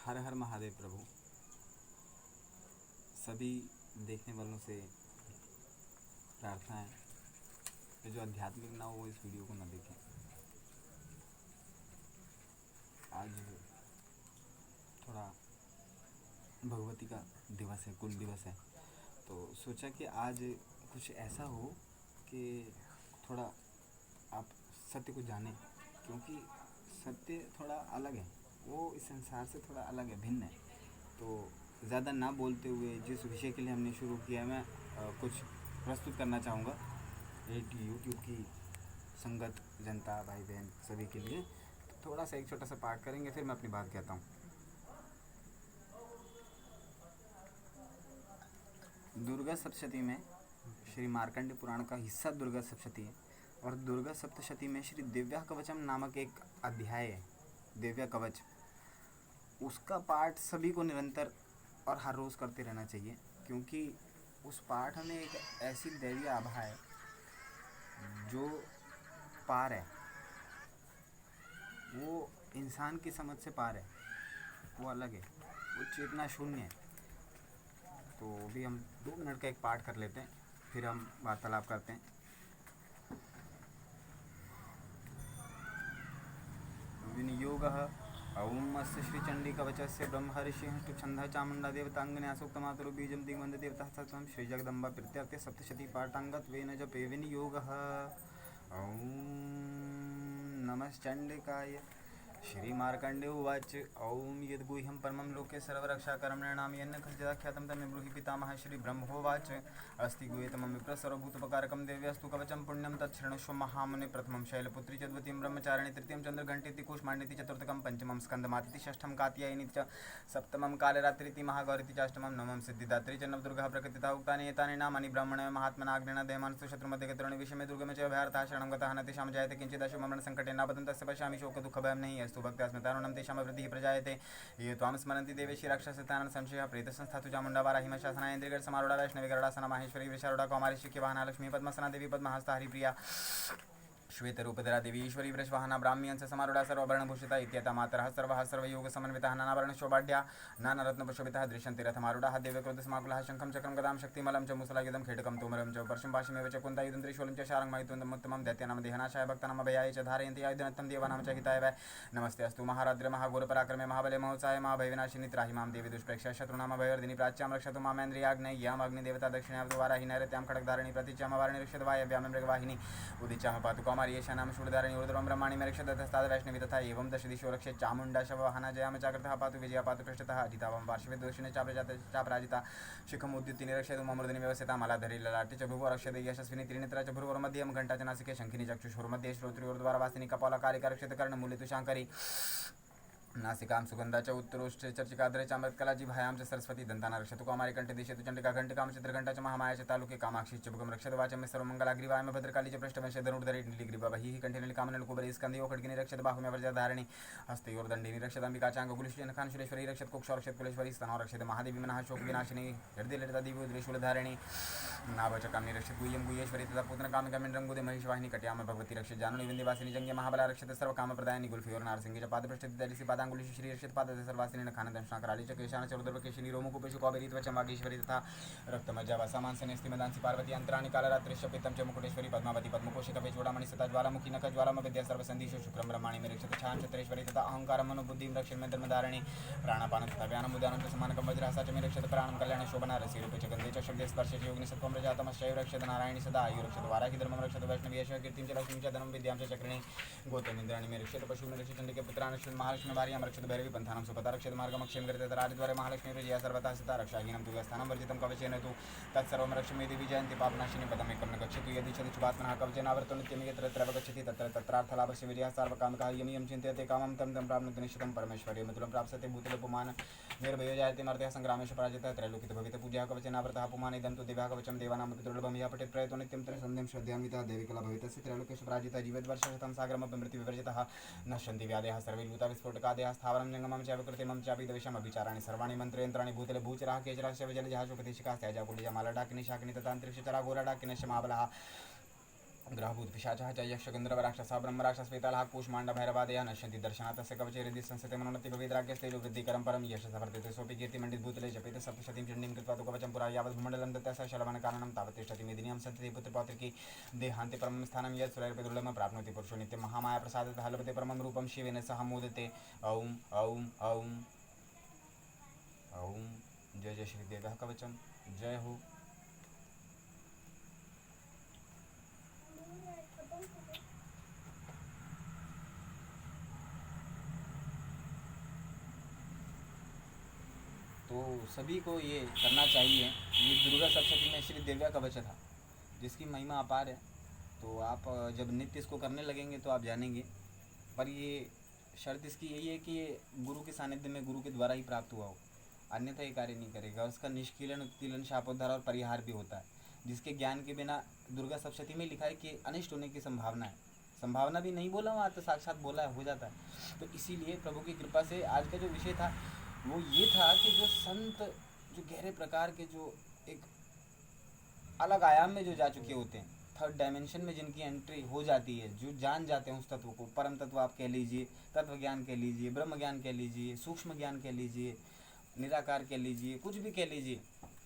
हर हर महादेव प्रभु। सभी देखने वालों से प्रार्थना है कि जो आध्यात्मिक ना हो वो इस वीडियो को ना देखें। आज थोड़ा भगवती का दिवस है, कुल दिवस है, तो सोचा कि आज कुछ ऐसा हो कि थोड़ा आप सत्य को जानें, क्योंकि सत्य थोड़ा अलग है, वो इस संसार से थोड़ा अलग है, भिन्न है। तो ज़्यादा ना बोलते हुए जिस विषय के लिए हमने शुरू किया, मैं कुछ प्रस्तुत करना चाहूँगा एक यूट्यूब की संगत, जनता, भाई बहन सभी के लिए। तो थोड़ा सा एक छोटा सा पाठ करेंगे, फिर मैं अपनी बात कहता हूँ। दुर्गा सप्तशती में श्री मार्कंड पुराण का हिस्सा दुर्गा सप्तशती है, और दुर्गा सप्तशती में श्री दिव्या कवचम नामक एक अध्याय है, दिव्या कवच। उसका पाठ सभी को निरंतर और हर रोज़ करते रहना चाहिए, क्योंकि उस पाठ में एक ऐसी दैवीय आभा है जो पार है, वो इंसान की समझ से पार है, वो अलग है, वो चेतना शून्य है। तो अभी हम 2 मिनट का एक पाठ कर लेते हैं, फिर हम वार्तालाप करते हैं। विनियोगः ॐ अस्य श्रीचण्डीकवचस्य ब्रह्मर्षिः चामुण्डा देवताङ्गन्या सूक्तमातुरो बीजं दिग्वन्ददेवतः सत्वं श्रीजगदम्बा प्रीत्यर्थे सप्तशतीपाठाङ्गत्वेन जपे विनियोगः। ॐ नमश्चण्डिकाय। श्रीमार्कण्डे उवाच ॐ यद्गुह्यं परमं लोके सर्वरक्षाकरमणां यन्न खचिदाख्यातं तमे ब्रूहि पितामहः श्रीब्रह्मोवाच अस्ति गुह्यतमं विप्रसर्वभूतोपकारकं देव्यास्तु कवचं पुण्यं तच्छृणुष्व महामुने। प्रथमं शैलपुत्री च, द्वितीयं ब्रह्मचारिणी, तृतीयं चन्द्रघण्टेति कूष्माण्डेति, चतुर्थकं पंचमं स्कन्दमातेति, षष्ठं कात्यायनीति च, सप्तमं कालरात्रीति महागौरीति च, अष्टमं नवमं सिद्धिदात्री च, नवदुर्गाः प्रकृतितः उक्तानि एतानि नामानि ब्राह्मणे महात्मनाग्नेन देयमानस्तु शत्रुमध्ये विषमे दुर्गमे च भयार्थः शरणं गतः न तेषां जायते किञ्चिदशुमरणसङ्कटे न बदं तस्य पश्यामि शोकदुःखभयं नहि अस्तु भक्त्यास्मतारुणं तेषां वृद्धिः प्रजायते। ये त्वां स्मरन्ति देवेशी राक्षसतानन् संशयः प्रेतसंस्थातु चामुण्डा वाराहिमशासना इन्द्रियगढसमारूढा वैष्णवी गरुडासना माहेश्वरी वृषारूढा कौमारी शिख्यवाहना लक्ष्मी पद्मसना देवी पद्महस्ता हरिप्रिया श्वेतरूपधरा देवी ईश्वरी वृषवाहना ब्राह्म्यंस समारूढ़ा सर्वाभरणभूषिता इत्येता मातरः सर्वः सर्वयोगसमन्विताः नानाभरणशोभाढ्या नानारत्नप्रशोभिताः दृश्यन्ते रथमारूढाः दिव्यक्रोधसमाकुलाः शङ्खं चक्रं गदां शक्तिमलं च मुसलायुधं खेटकं तोमरं च परशुं पाशमेव च कुन्दायुधं त्रिशूलं च शारङ्गमयुतमुत्तमं दैत्यानां देहनाशाय भक्तानां अभयाय च धारयन्ति आयुधनत्थं देवानां च हिताय वै। नमस्ते अस्तु महाराद्र महाघोरपराक्रमे महाबले महोत्साहे महाभयविनाशिनी त्राहि मां देवी दुष्प्रेक्ष्य शत्रूणां अभयवर्धिनी प्राच्यां रक्षतु मामेन्द्रियाग्नेय्याम् अग्निदेवता दक्षिणावतु वाराहि नैऋत्यां खड्गधारिणी प्रतीच्यां वारिणी रक्षतु वायव्यां मृगवाहिनी उदिच्यां पातु कौमारी येषानां शूलधारिणी ऊर्ध्वं ब्रह्माणि मे रक्षतस्तथा वैष्णवी तथा एवं दश दिशो रक्षे चामुण्डा शववाहना जयाम चाकृतः पातु विजया पातु पृष्ठतः अजितावं पार्श्वे दोषिणे चापराजिता शिखमुद्युत्तिनि रक्षतु ममृदिनि व्यवस्थिता मलाधरी ललाटे च भ्रुवो रक्षते यशस्विनी त्रिनेत्रा च भ्रुवोर्मध्यं घण्टा च नासिके शङ्खिनी चक्षुषोर्मध्ये श्रोत्रियोर्द्वारवासिनी कपालकारि रक्षते कर्णमूले तु शाङ्करी नासिकां सुगन्धा च उत्तरोष्ठे चर्चिकाद्रे चामृतकला जिह्वायां च सरस्वती दन्ताना रक्षतु कौमारी कंठे दिशतु चण्डिका घण्टिकां चित्रघण्टा च महामाया च तालुके कामाक्षी च भुगं रक्षतु वाचं मे सर्वमङ्गलाग्रीवायं भद्रकाली च पृष्ठवंशे धनुर्धरे नीलिग्रीवा बहिः कंठे नीलिकामनलकुबरे स्कन्धयो खड्गिनी रक्षत बाहुमे वज्रधारिणी हस्तयोर्दण्डिनी रक्षत अम्बिकाचाङ्गकुलिशनखानुशूलेश्वरी रक्षत कुक्षौ रक्षत कुलेश्वरी स्तनौ रक्षत महादेवी मनः शोकविनाशिनी हृदयललिता देवी उद्रेशूलधारिणी नाभचकामिनी रक्षत गुह्यं गुह्येश्वरी तथा पूतनकामिकामिन्द्रं गुदे महिषवाहिनी कट्याम भगवती रक्षत जानूनि विन्ध्यवासिनी जङ्गे महाबला रक्षत सर्वकामप्रदायिनी गुल्फयोर्नारसिंहे च पादपृष्ठे पादाङ्गुली श्री रक्षित पादते सर्वासिनी खानदंशनाकराली च केशान च रुद्रकेशिनी रोमुकुपेशु कौबेरी त्वचा वागीश्वरी तथा रक्तमज्जावासामांसने स्थिमदांसि पार्वती अंतराणि कालरात्रिश्च पित्तं च मुकुटेश्वरी पद्मावती पद्मकोशिकवे चूडामणि सता ज्वालामुखी नख ज्वालामविद्या सर्वसन्धिषु शुक्रं ब्रह्माणि मे रक्षत छायां चत्रेश्वरी तथा अहंकारं मनोबुद्धिं रक्षन्मे धर्मधारिणी प्राणापानं तथा व्यानं उदानं च समानकं वज्रहसा च मे रक्षत प्राणं कल्याणे शोभना रसिरूपे च गन्धे च शब्दे स्पर्शे च योगिनि सत्त्वं प्रजातमश्चैव रक्षत नारायणी सदा आयु रक्षत वाराहि धर्मं रक्षत वैष्णवी यश कीर्तिं च लक्ष्मीं च धनं विद्यां च चक्रिणी गौतमीन्द्राणि मे रक्षत पशु मे रक्षत चण्डिके पुत्रान् रक्षत महालक्ष्मी भार्यां रक्षत भैरवी पंथानं सुपता रक्षत मार्गमक्षेम करते राजद्वारे महालक्ष्मी विजया सर्वथा सिता रक्षाहीनं तु व्यस्थानं वर्जितं कवचेन तु तत्सर्वं रक्षमे देवी जयन्ति पापनाशिनी पदमेकं न गच्छतु यदि चतुष्पात्मनः कवचेनावर्तो नित्यं यत्र यत्र गच्छति तत्र तत्रार्थलाभस्य विजयः सार्वकामिकः यं चिन्तयते कामं तं तं प्राप्नोति निश्चितं परमेश्वर्यं तुलं प्राप्स्यते भूतले पुमान् निर्भयो जायते मर्त्यः संग्रामेषु पराजितः त्रैलोक्यतो भवितः पूज्यः कवचेनावृतः पुमान् इदं तु दिव्यः कवचं देवानामपि दुर्लभं यः पठेत् प्रयतो नित्यं त्रिसन्ध्यं श्रद्धान्वितः देवी कला भवितस्य त्रैलोक्येषु पराजितः जीवेद्वर्षशतं सागरमपि मृत्युविवर्जितः नश्यन्ति व्याधयः सर्वे भूता विस्फोटकादयः स्थावरं जङ्गमं चैव कृत्रिमं चापि दविषम् अभिचाराणि सर्वाणि मन्त्रयन्त्राणि भूतले भूचराः केचराः शैवजलजहाशोपदेशिकाः त्याजाकुलिजा मालडाकिनी शाकिनी तथा अन्तरिक्षचरा घोरडाकिनश्च महाबलाः ग्रहभूत पिशाचः च यक्ष गन्धर्व राक्षसः ब्रह्मराक्षस वेतालः कूष्माण्ड भैरवादयः नश्यन्ति दर्शनात् तस्य कवचे हृदि संस्थिते मनोन्नति भवेद्राज्ञस्तेजो वृद्धिकरं परं यश वर्धते सोऽपि कीर्तिमण्डितभूतले जपेते सप्तशतीं चण्डीं कृत्वा तु कवचं पुरा यावत् भूमण्डलं दत्त्वा स शलभनकारणं तावत् तिष्ठति मेदिनीं सन्तति पुत्रपौत्रिकी देहान्ते परमं स्थानं यत् सूर्यैरपि दुर्लभं प्राप्नोति पुरुषो नित्यं महामाया प्रसादतः लभते परमं रूपं शिवेन सह मोदते। ॐ ॐ ॐ ॐ जय जय श्रीदेवः कवचं जय हो। तो सभी को ये करना चाहिए। ये दुर्गा सप्तशती में श्री दिव्या कवच था जिसकी महिमा अपार है। तो आप जब नित्य इसको करने लगेंगे तो आप जानेंगे। पर ये शर्त इसकी यही है कि ये गुरु के सानिध्य में गुरु के द्वारा ही प्राप्त हुआ हो, अन्यथा ये कार्य नहीं करेगा। और उसका निष्कीलन उत्कीलन शापोद्धार और परिहार भी होता है, जिसके ज्ञान के बिना दुर्गा सप्तशती में लिखा है कि अनिष्ट होने की संभावना है। संभावना भी नहीं बोला वहाँ, तो साक्षात बोला है, हो जाता है। तो इसीलिए प्रभु की कृपा से आज का जो विषय था वो ये था कि जो संत जो गहरे प्रकार के जो एक अलग आयाम में जो जा चुके होते हैं, थर्ड डायमेंशन में जिनकी एंट्री हो जाती है, जो जान जाते हैं उस तत्व को, परम तत्व आप कह लीजिए, तत्व ज्ञान कह लीजिए, ब्रह्म ज्ञान कह लीजिए, सूक्ष्म ज्ञान कह लीजिए, निराकार कह लीजिए, कुछ भी कह लीजिए,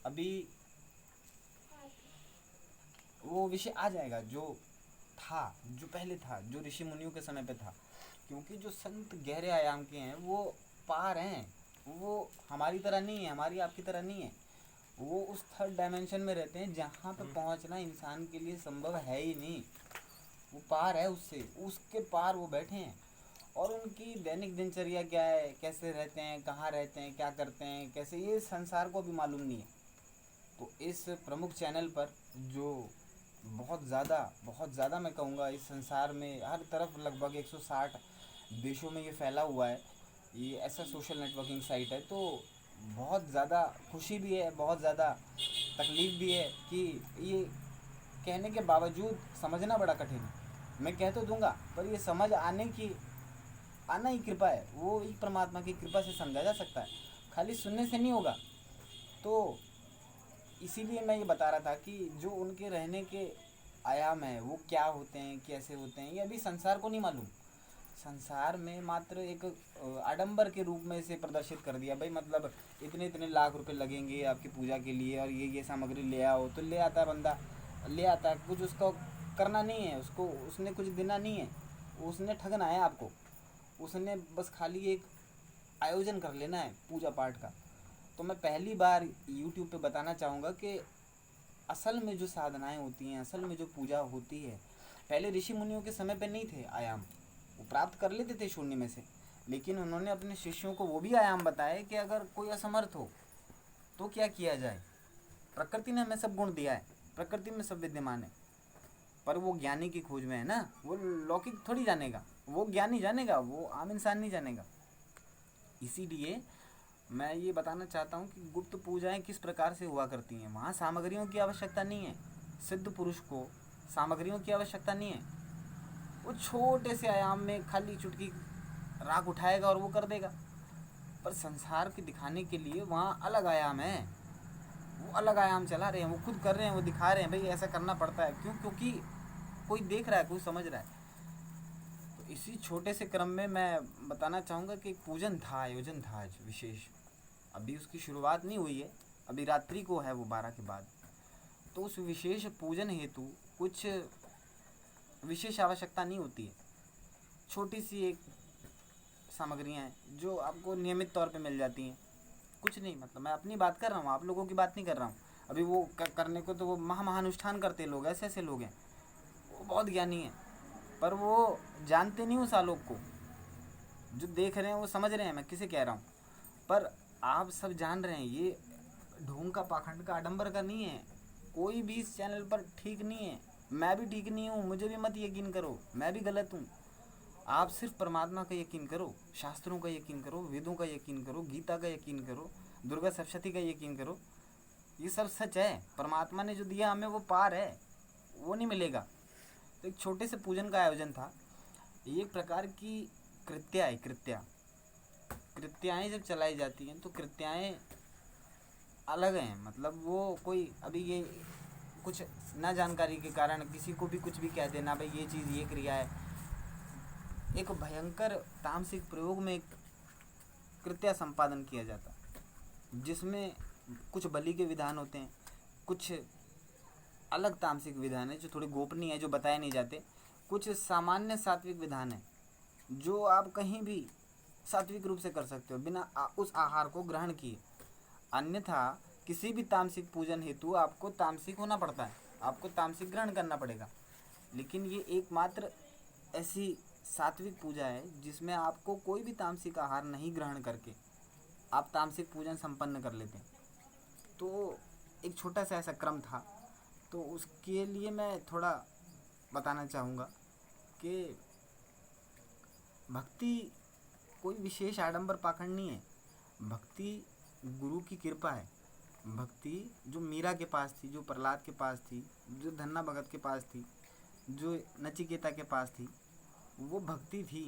अभी वो विषय आ जाएगा जो था, जो पहले था, जो ऋषि मुनियों के समय पे था। क्योंकि जो संत गहरे आयाम के हैं वो पार हैं, वो हमारी तरह नहीं है, हमारी आपकी तरह नहीं है। वो उस थर्ड डायमेंशन में रहते हैं जहाँ पे पहुँचना इंसान के लिए संभव है ही नहीं। वो पार है, उससे उसके पार वो बैठे हैं। और उनकी दैनिक दिनचर्या क्या है, कैसे रहते हैं, कहाँ रहते हैं, क्या करते हैं, कैसे, ये संसार को भी मालूम नहीं है। तो इस प्रमुख चैनल पर जो बहुत ज़्यादा मैं कहूँगा, इस संसार में हर तरफ लगभग 160 देशों में ये फैला हुआ है, ये ऐसा सोशल नेटवर्किंग साइट है। तो बहुत ज़्यादा खुशी भी है, बहुत ज़्यादा तकलीफ़ भी है कि ये कहने के बावजूद समझना बड़ा कठिन है। मैं कह तो दूंगा, पर ये समझ आना ही कृपा है, वो एक परमात्मा की कृपा से समझा जा सकता है, खाली सुनने से नहीं होगा। तो इसीलिए मैं ये बता रहा था कि जो उनके रहने के आयाम हैं वो क्या होते हैं, कैसे होते हैं, ये अभी संसार को नहीं मालूम। संसार में मात्र एक आडंबर के रूप में इसे प्रदर्शित कर दिया, भाई मतलब इतने लाख रुपए लगेंगे आपकी पूजा के लिए और ये सामग्री ले आओ, तो ले आता है बंदा, ले आता है, कुछ उसको करना नहीं है, उसको उसने कुछ देना नहीं है, उसने ठगना है आपको, उसने बस खाली एक आयोजन कर लेना है पूजा पाठ का। तो मैं पहली बार YouTube पे बताना चाहूँगा कि असल में जो साधनाएं होती हैं, असल में जो पूजा होती है, पहले ऋषि मुनियों के समय पे नहीं थे आयाम, वो प्राप्त कर लेते थे शून्य में से, लेकिन उन्होंने अपने शिष्यों को वो भी आयाम बताए कि अगर कोई असमर्थ हो तो क्या किया जाए। प्रकृति ने हमें सब गुण दिया है, प्रकृति में सब विद्यमान है, पर वो ज्ञानी की खोज में है ना, वो लौकिक थोड़ी जानेगा, वो ज्ञानी जानेगा, वो आम इंसान नहीं जानेगा। इसीलिए मैं ये बताना चाहता हूँ कि गुप्त पूजाएं किस प्रकार से हुआ करती हैं। वहाँ सामग्रियों की आवश्यकता नहीं है, सिद्ध पुरुष को सामग्रियों की आवश्यकता नहीं है। वो छोटे से आयाम में खाली चुटकी राख उठाएगा और वो कर देगा। पर संसार के दिखाने के लिए वहाँ अलग आयाम है, वो अलग आयाम चला रहे हैं, वो खुद कर रहे हैं, वो दिखा रहे हैं भाई ऐसा करना पड़ता है। क्यों? क्योंकि कोई देख रहा है, कोई समझ रहा है। तो इसी छोटे से क्रम में मैं बताना चाहूँगा कि एक पूजन था, आयोजन था आज विशेष। अभी उसकी शुरुआत नहीं हुई है, अभी रात्रि को है वो 12 के बाद। तो उस विशेष पूजन हेतु कुछ विशेष आवश्यकता नहीं होती है, छोटी सी एक सामग्रियाँ हैं जो आपको नियमित तौर पे मिल जाती हैं। कुछ नहीं, मतलब मैं अपनी बात कर रहा हूँ, आप लोगों की बात नहीं कर रहा हूँ। अभी वो करने को तो वो महानुष्ठान करते लोग, ऐसे लोग हैं, वो बहुत ज्ञानी हैं, पर वो जानते नहीं उस आलोक को। जो देख रहे हैं वो समझ रहे हैं मैं किसे कह रहा हूँ, पर आप सब जान रहे हैं ये ढोंग का, पाखंड का, आडंबर का नहीं है। कोई भी इस चैनल पर ठीक नहीं है, मैं भी ठीक नहीं हूँ, मुझे भी मत यकीन करो, मैं भी गलत हूँ। आप सिर्फ परमात्मा का यकीन करो, शास्त्रों का यकीन करो, वेदों का यकीन करो, गीता का यकीन करो, दुर्गा सप्तशती का यकीन करो। ये सब सच है, परमात्मा ने जो दिया हमें वो पार है, वो नहीं मिलेगा। तो एक छोटे से पूजन का आयोजन था। ये एक प्रकार की कृत्याएँ जब चलाई जाती हैं तो कृत्याएँ अलग हैं। मतलब वो कोई अभी ये कुछ ना जानकारी के कारण किसी को भी कुछ भी कह देना, भाई ये चीज़ ये क्रिया है। एक भयंकर तामसिक प्रयोग में एक कृत्य संपादन किया जाता है, जिसमें कुछ बलि के विधान होते हैं, कुछ अलग तामसिक विधान है जो थोड़े गोपनीय है, जो बताए नहीं जाते, कुछ सामान्य सात्विक विधान है जो आप कहीं भी सात्विक रूप से कर सकते हो बिना उस आहार को ग्रहण किए। अन्यथा किसी भी तामसिक पूजन हेतु आपको तामसिक होना पड़ता है, आपको तामसिक ग्रहण करना पड़ेगा। लेकिन ये एकमात्र ऐसी सात्विक पूजा है जिसमें आपको कोई भी तामसिक आहार नहीं ग्रहण करके आप तामसिक पूजन संपन्न कर लेते हैं। तो एक छोटा सा ऐसा क्रम था, तो उसके लिए मैं थोड़ा बताना चाहूँगा कि भक्ति कोई विशेष आडंबर पाखंड नहीं है। भक्ति गुरु की कृपा है। भक्ति जो मीरा के पास थी, जो प्रहलाद के पास थी, जो धन्ना भगत के पास थी, जो नचिकेता के पास थी, वो भक्ति थी।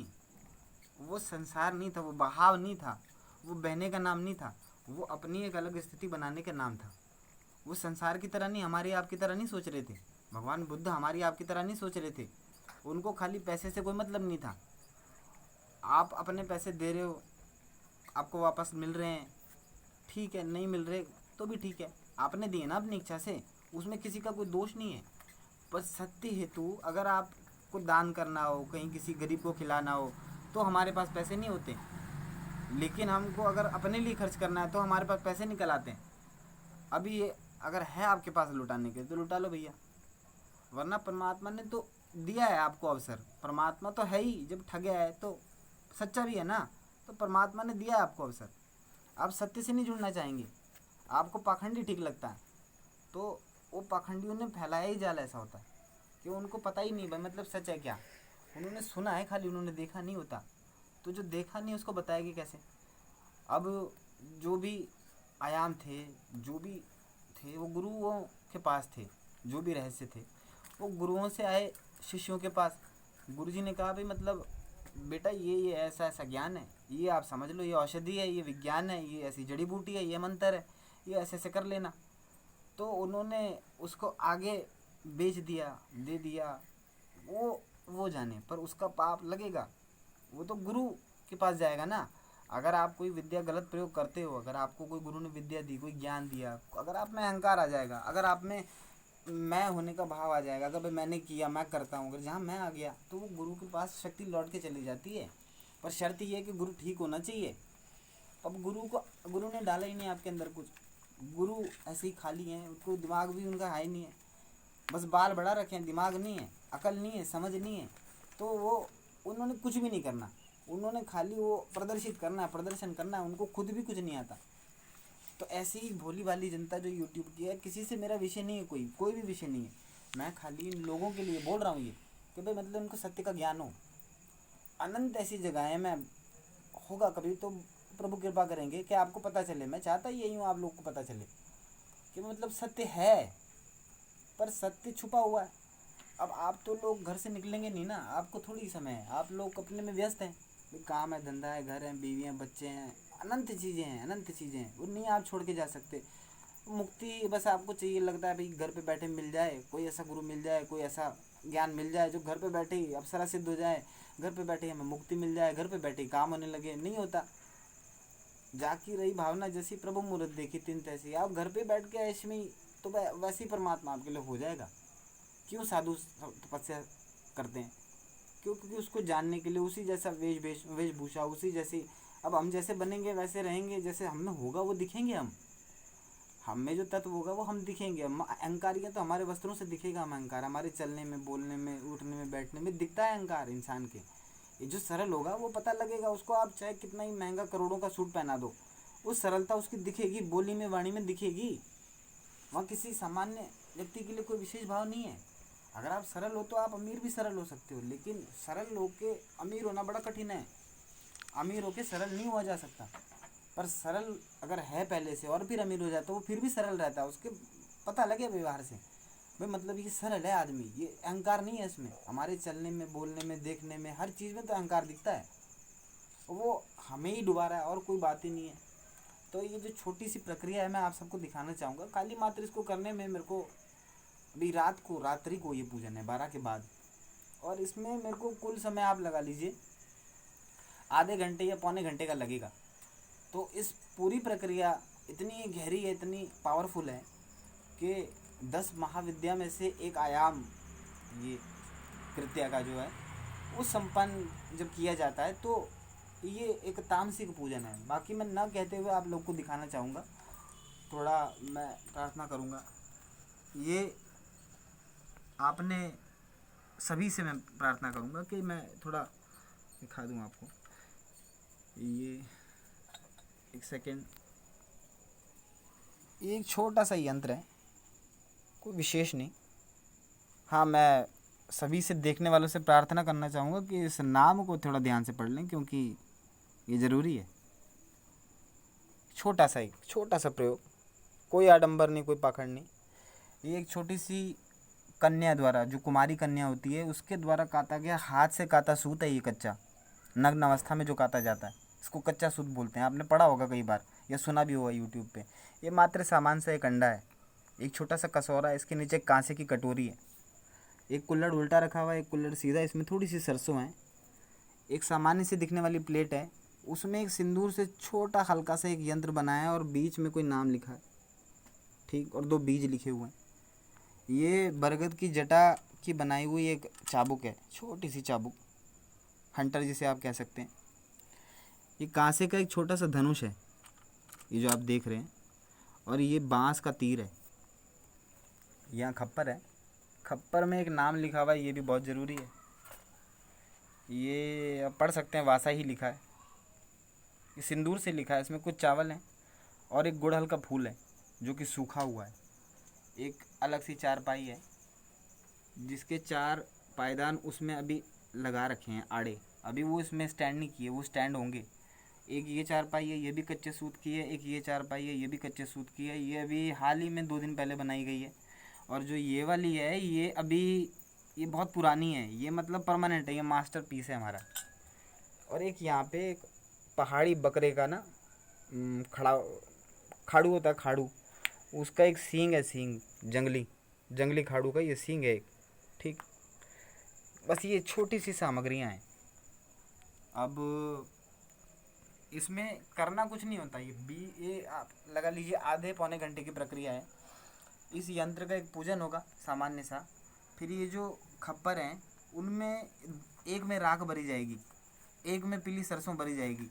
वो संसार नहीं था, वो बहाव नहीं था, वो बहने का नाम नहीं था, वो अपनी एक अलग स्थिति बनाने का नाम था। वो संसार की तरह नहीं, हमारी आपकी तरह नहीं सोच रहे थे। भगवान बुद्ध हमारी आपकी तरह नहीं सोच रहे थे। उनको खाली पैसे से कोई मतलब नहीं था। आप अपने पैसे दे रहे हो, आपको वापस मिल रहे हैं, ठीक है, नहीं मिल रहे तो भी ठीक है, आपने दिए ना अपनी इच्छा से, उसमें किसी का कोई दोष नहीं है। पर सत्य हेतु अगर आपको दान करना हो, कहीं किसी गरीब को खिलाना हो, तो हमारे पास पैसे नहीं होते। लेकिन हमको अगर अपने लिए खर्च करना है तो हमारे पास पैसे निकल आते हैं। अभी ये अगर है आपके पास लुटाने के तो लुटा लो भैया, वरना परमात्मा ने तो दिया है आपको अवसर। परमात्मा तो है ही, जब ठगे है तो सच्चा भी है ना, तो परमात्मा ने दिया है आपको अवसर। आप सत्य से नहीं जुड़ना चाहेंगे, आपको पाखंडी ठीक लगता है, तो वो पाखंडियों ने फैलाया ही जाल ऐसा होता है कि उनको पता ही नहीं भाई मतलब सच है क्या। उन्होंने सुना है खाली, उन्होंने देखा नहीं होता। तो जो देखा नहीं उसको बताएगी कैसे। अब जो भी आयाम थे, जो भी थे, वो गुरुओं के पास थे। जो भी रहस्य थे वो गुरुओं से आए शिष्यों के पास। गुरुजी ने कहा भाई मतलब बेटा ये ऐसा ऐसा ज्ञान है, ये आप समझ लो, ये औषधि है, ये विज्ञान है, ये ऐसी जड़ी बूटी है, ये मंत्र है, ये ऐसे ऐसे कर लेना। तो उन्होंने उसको आगे बेच दिया, दे दिया। वो जाने, पर उसका पाप लगेगा, वो तो गुरु के पास जाएगा ना। अगर आप कोई विद्या गलत प्रयोग करते हो, अगर आपको कोई गुरु ने विद्या दी, कोई ज्ञान दिया, अगर आप में अहंकार आ जाएगा, अगर आप में मैं होने का भाव आ जाएगा, अगर भाई मैंने किया, मैं करता हूँ, अगर जहाँ मैं आ गया तो वो गुरु के पास शक्ति लौट के चली जाती है। पर शर्त ये है कि गुरु ठीक होना चाहिए। अब गुरु ने डाला ही नहीं आपके अंदर कुछ, गुरु ऐसे ही खाली हैं, उनको दिमाग भी उनका हाई नहीं है, बस बाल बढ़ा रखे हैं, दिमाग नहीं है, अकल नहीं है, समझ नहीं है। तो वो उन्होंने कुछ भी नहीं करना, उन्होंने खाली वो प्रदर्शित करना है, प्रदर्शन करना है, उनको खुद भी कुछ नहीं आता। तो ऐसी ही भोली भाली जनता जो यूट्यूब की है, किसी से मेरा विषय नहीं है, कोई भी विषय नहीं है। मैं खाली इन लोगों के लिए बोल रहा हूँ ये कि भाई मतलब उनको सत्य का ज्ञान हो। अनंत ऐसी जगहें में होगा, कभी तो प्रभु कृपा करेंगे कि आपको पता चले। मैं चाहता ही यही हूँ, आप लोग को पता चले कि मतलब सत्य है, पर सत्य छुपा हुआ है। अब आप तो लोग घर से निकलेंगे नहीं ना, आपको थोड़ी समय है, आप लोग अपने में व्यस्त हैं, काम है, धंधा है, घर है, बीवी हैं, बच्चे हैं, अनंत चीज़ें हैं, अनंत चीज़ें हैं, वो नहीं आप छोड़ के जा सकते। मुक्ति बस आपको चाहिए, लगता है भाई घर पे बैठे मिल जाए, कोई ऐसा गुरु मिल जाए, कोई ऐसा ज्ञान मिल जाए जो घर पे बैठे ही अप्सरा सिद्ध हो जाए, घर पे बैठे हमें मुक्ति मिल जाए, घर पे बैठे काम होने लगे। नहीं होता। जाकी रही भावना जैसी प्रभु मुहूर्त देखी तीन तैसी। आप घर पे बैठ के ऐसे में तो वैसे ही परमात्मा आपके लिए हो जाएगा। क्यों साधु तपस्या करते हैं? क्योंकि उसको जानने के लिए उसी जैसा वेशभूषा, उसी जैसी। अब हम जैसे बनेंगे वैसे रहेंगे, जैसे हम में होगा वो दिखेंगे। हम में जो तत्व होगा वो हम दिखेंगे। अहंकारियाँ तो हमारे वस्त्रों से दिखेगा। हम अहंकार हमारे चलने में, बोलने में, उठने में, बैठने में दिखता है अहंकार इंसान के। ये जो सरल होगा वो पता लगेगा उसको। आप चाहे कितना ही महंगा करोड़ों का सूट पहना दो, वो सरलता उसकी दिखेगी, बोली में, वाणी में दिखेगी। वहाँ किसी सामान्य व्यक्ति के लिए कोई विशेष भाव नहीं है। अगर आप सरल हो तो आप अमीर भी सरल हो सकते हो, लेकिन सरल होके अमीर होना बड़ा कठिन है। अमीर होके सरल नहीं हुआ जा सकता। पर सरल अगर है पहले से और फिर अमीर हो जाए तो वो फिर भी सरल रहता है। उसके पता लगे व्यवहार से भाई मतलब ये सरल है आदमी, ये अहंकार नहीं है इसमें। हमारे चलने में, बोलने में, देखने में, हर चीज़ में तो अहंकार दिखता है। वो हमें ही डुबा रहा है और कोई बात ही नहीं है। तो ये जो छोटी सी प्रक्रिया है मैं आप सबको दिखाना चाहूँगा। काली मात्र इसको करने में मेरे को अभी रात्रि को ये पूजन है 12 के बाद। और इसमें मेरे को कुल समय आप लगा लीजिए आधे घंटे या पौने घंटे का लगेगा। तो इस पूरी प्रक्रिया इतनी गहरी है, इतनी पावरफुल है कि 10 महाविद्या में से एक आयाम ये कृत्या का जो है वो संपन्न जब किया जाता है तो ये एक तामसिक पूजन है। बाकी मैं ना कहते हुए आप लोग को दिखाना चाहूँगा, थोड़ा मैं प्रार्थना करूँगा। ये आपने सभी से मैं प्रार्थना करूँगा कि मैं थोड़ा दिखा दूँ आपको। ये एक सेकेंड, ये एक छोटा सा यंत्र है, कोई विशेष नहीं। हाँ, मैं सभी से देखने वालों से प्रार्थना करना चाहूँगा कि इस नाम को थोड़ा ध्यान से पढ़ लें, क्योंकि ये ज़रूरी है। छोटा सा प्रयोग, कोई आडंबर नहीं, कोई पाखंड नहीं। ये एक छोटी सी कन्या द्वारा, जो कुमारी कन्या होती है, उसके द्वारा काता गया हाथ से काता सूत है। ये कच्चा नग्न अवस्था में जो काता जाता है इसको कच्चा सूत बोलते हैं। आपने पढ़ा होगा कई बार या सुना भी होगा यूट्यूब पे। ये मात्र सामान से एक अंडा है, एक छोटा सा कसौरा है, इसके नीचे एक कांसे की कटोरी है, एक कुल्हड़ उल्टा रखा हुआ है, एक कुल्हड़ सीधा, इसमें थोड़ी सी सरसों है, एक सामान्य से दिखने वाली प्लेट है, उसमें एक सिंदूर से छोटा हल्का सा एक यंत्र बनाया है और बीच में कोई नाम लिखा है, ठीक, और 2 बीज लिखे हुए हैं। ये बरगद की जटा की बनाई हुई एक चाबुक है, छोटी सी चाबुक, हंटर जिसे आप कह सकते हैं। ये कांसे का एक छोटा सा धनुष है, ये जो आप देख रहे हैं, और ये बांस का तीर है। यहाँ खप्पर है, खप्पर में एक नाम लिखा हुआ है, ये भी बहुत ज़रूरी है। ये आप पढ़ सकते हैं, वासा ही लिखा है, ये सिंदूर से लिखा है। इसमें कुछ चावल हैं और एक गुड़हल का फूल है जो कि सूखा हुआ है। एक अलग सी चारपाई है जिसके 4 पायदान उसमें अभी लगा रखे हैं आड़े, अभी वो इसमें स्टैंड नहीं किए, वो स्टैंड होंगे। एक ये चारपाई है, ये भी कच्चे सूत की है, एक ये चारपाई है, ये भी कच्चे सूत की है। ये अभी हाल ही में 2 दिन पहले बनाई गई है। और जो ये वाली है, ये बहुत पुरानी है, ये मतलब परमानेंट है, ये मास्टर पीस है हमारा। और एक यहाँ पे एक पहाड़ी बकरे का ना खाड़ू होता है, खाड़ू, उसका एक सींग है, सींग जंगली खाड़ू का ये सींग है एक, ठीक। बस ये छोटी सी सामग्रियाँ हैं। अब इसमें करना कुछ नहीं होता, ये आप लगा लीजिए आधे पौने घंटे की प्रक्रिया है। इस यंत्र का एक पूजन होगा सामान्य सा, फिर ये जो खप्पर हैं उनमें एक में राख भरी जाएगी, एक में पीली सरसों भरी जाएगी,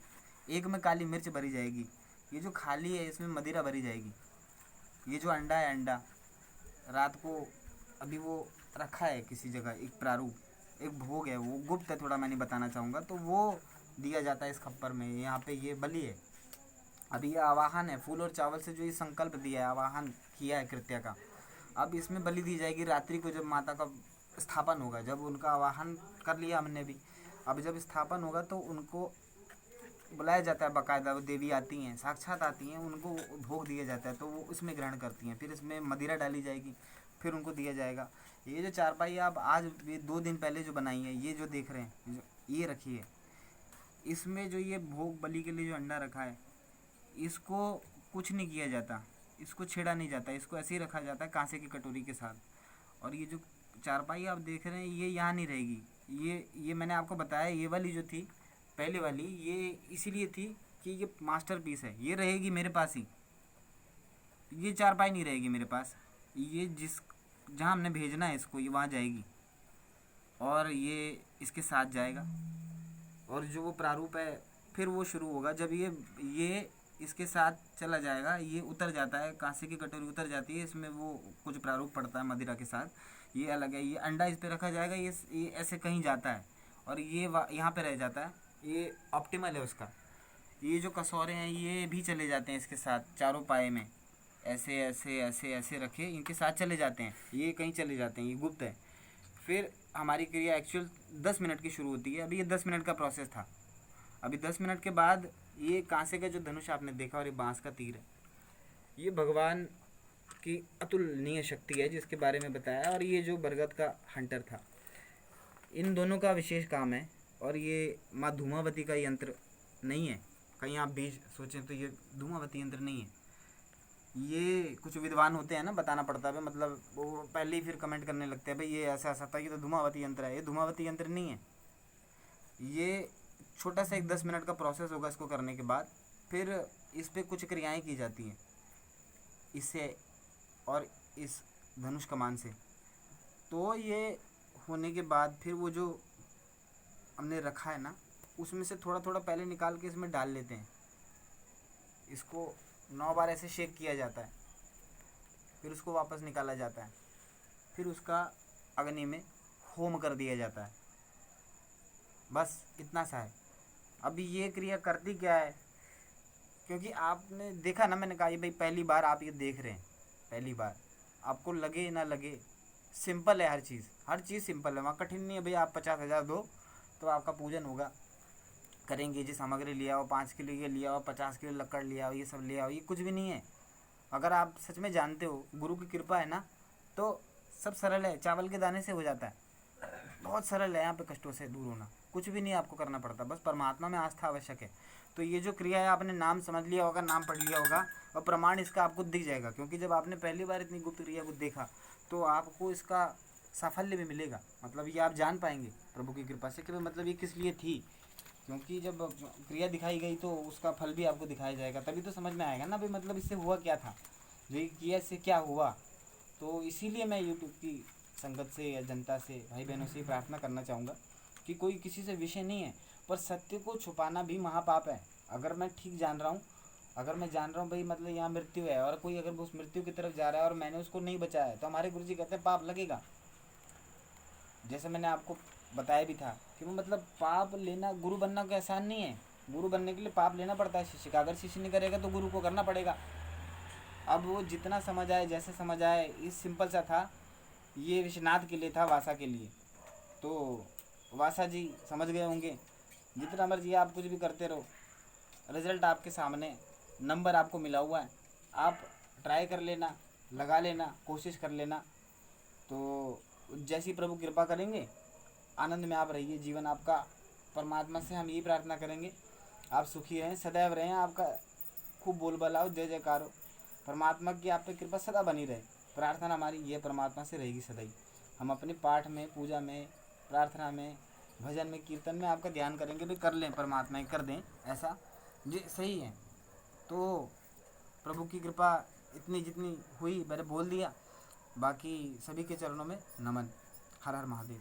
एक में काली मिर्च भरी जाएगी, ये जो खाली है इसमें मदिरा भरी जाएगी। ये जो अंडा है, अंडा रात को अभी वो रखा है किसी जगह, एक प्रारूप, एक भोग है, वो गुप्त है, थोड़ा मैं नहीं बताना चाहूँगा, तो वो दिया जाता है इस खप्पर में। यहाँ पे ये बलि है, अभी ये आवाहन है, फूल और चावल से जो ये संकल्प दिया है, आवाहन किया है कृत्या का, अब इसमें बलि दी जाएगी रात्रि को, जब माता का स्थापन होगा, जब उनका आवाहन कर लिया हमने भी, अब जब स्थापन होगा तो उनको बुलाया जाता है, बाकायदा वो देवी आती हैं, साक्षात आती हैं, उनको भोग दिया जाता है, तो वो इसमें ग्रहण करती हैं, फिर इसमें मदिरा डाली जाएगी, फिर उनको दिया जाएगा। ये जो चारपाई आप आज ये 2 दिन पहले जो बनाई है, ये जो देख रहे हैं, ये रखी है, इसमें जो ये भोग बलि के लिए जो अंडा रखा है, इसको कुछ नहीं किया जाता, इसको छेड़ा नहीं जाता, इसको ऐसे ही रखा जाता है कांसे की कटोरी के साथ। और ये जो चारपाई आप देख रहे हैं, ये यहाँ नहीं रहेगी, ये मैंने आपको बताया, ये वाली जो थी पहले वाली, ये इसीलिए थी कि ये मास्टर पीस है, ये रहेगी मेरे पास ही, ये चारपाई नहीं रहेगी मेरे पास, ये जहाँ हमने भेजना है इसको, ये वहाँ जाएगी और ये इसके साथ जाएगा। और जो वो प्रारूप है फिर वो शुरू होगा, जब ये इसके साथ चला जाएगा, ये उतर जाता है, कांसे की कटोरी उतर जाती है, इसमें वो कुछ प्रारूप पड़ता है मदिरा के साथ, ये अलग है। ये अंडा इस पे रखा जाएगा, ये ऐसे कहीं जाता है और ये यहाँ पे रह जाता है, ये ऑप्टिमल है उसका। ये जो कसौरे हैं ये भी चले जाते हैं इसके साथ, चारों पाए में ऐसे ऐसे ऐसे ऐसे रखे, इनके साथ चले जाते हैं, ये कहीं चले जाते हैं, ये गुप्त है। फिर हमारी क्रिया एक्चुअल 10 मिनट की शुरू होती है, अभी ये 10 मिनट का प्रोसेस था। अभी 10 मिनट के बाद ये कांसे का जो धनुष आपने देखा और ये बांस का तीर है, ये भगवान की अतुलनीय शक्ति है जिसके बारे में बताया। और ये जो बरगद का हंटर था, इन दोनों का विशेष काम है। और ये माँ धूमावती का यंत्र नहीं है, कहीं आप बीज सोचें तो ये धूमावती यंत्र नहीं है, ये कुछ विद्वान होते हैं ना, बताना पड़ता है, मतलब वो पहले ही फिर कमेंट करने लगते हैं भाई ये ऐसा ऐसा था, ये तो धूमावती यंत्र है। ये धूमावती यंत्र नहीं है, ये छोटा सा एक 10 मिनट का प्रोसेस होगा इसको करने के बाद। फिर इस पर कुछ क्रियाएं की जाती हैं इससे और इस धनुष कमान से। तो ये होने के बाद फिर वो जो हमने रखा है ना, उसमें से थोड़ा थोड़ा पहले निकाल के इसमें डाल लेते हैं। इसको 9 बार ऐसे शेक किया जाता है, फिर उसको वापस निकाला जाता है, फिर उसका अग्नि में होम कर दिया जाता है। बस इतना सा है। अभी ये क्रिया करती क्या है, क्योंकि आपने देखा ना, मैंने कहा ये भाई पहली बार आप ये देख रहे हैं, पहली बार आपको लगे ना लगे, सिंपल है हर चीज़ सिंपल है, वहाँ कठिन नहीं है भाई। आप 50,000 दो तो आपका पूजन होगा, करेंगे जी। सामग्री लिया हो 5 किलो ये लिया हो, 50 किलो लकड़ लिया हो, ये सब लिया हो, ये कुछ भी नहीं है। अगर आप सच में जानते हो गुरु की कृपा है ना, तो सब सरल है, चावल के दाने से हो जाता है। बहुत सरल है, यहाँ पे कष्टों से दूर होना, कुछ भी नहीं आपको करना पड़ता, बस परमात्मा में आस्था आवश्यक है। तो ये जो क्रिया है, आपने नाम समझ लिया होगा, नाम पढ़ लिया होगा, और प्रमाण इसका आपको दिख जाएगा। क्योंकि जब आपने पहली बार इतनी गुप्त क्रिया को देखा तो आपको इसका साफल्य भी मिलेगा। मतलब ये आप जान पाएंगे प्रभु की कृपा से कि मतलब ये किस लिए थी। क्योंकि जब क्रिया दिखाई गई तो उसका फल भी आपको दिखाया जाएगा, तभी तो समझ में आएगा ना भाई मतलब इससे हुआ क्या था, जो किया इससे क्या हुआ। तो इसीलिए मैं यूट्यूब की संगत से या जनता से, भाई बहनों से प्रार्थना करना चाहूँगा कि कोई किसी से विषय नहीं है, पर सत्य को छुपाना भी महापाप है। अगर मैं ठीक जान रहा हूँ, अगर मैं जान रहा हूँ भाई मतलब यहाँ मृत्यु है, और कोई अगर उस मृत्यु की तरफ जा रहा है और मैंने उसको नहीं बचाया है, तो हमारे गुरुजी कहते हैं पाप लगेगा। जैसे मैंने आपको बताया भी था कि वो मतलब पाप लेना, गुरु बनना कोई आसान नहीं है। गुरु बनने के लिए पाप लेना पड़ता है शिष्य का। अगर शिष्य नहीं करेगा तो गुरु को करना पड़ेगा। अब वो जितना समझ आए, जैसे समझ आए, इस सिंपल सा था। ये विश्वनाथ के लिए था, वासा के लिए। तो वासा जी समझ गए होंगे। जितना मर्जी आप कुछ भी करते रहो, रिजल्ट आपके सामने, नंबर आपको मिला हुआ है। आप ट्राई कर लेना, लगा लेना, कोशिश कर लेना, तो जैसी प्रभु कृपा करेंगे आनंद में आप रहिए। जीवन आपका परमात्मा से हम यही प्रार्थना करेंगे, आप सुखी रहें, सदैव रहें, आपका खूब बोलबाला हो, जय जयकार हो, परमात्मा की आप पे कृपा सदा बनी रहे। प्रार्थना हमारी ये परमात्मा से रहेगी सदैव। हम अपने पाठ में, पूजा में, प्रार्थना में, भजन में, कीर्तन में आपका ध्यान करेंगे भाई कर लें, परमात्मा ही कर दें, ऐसा जी सही है। तो प्रभु की कृपा इतनी जितनी हुई मैंने बोल दिया, बाकी सभी के चरणों में नमन। हर हर महादेव।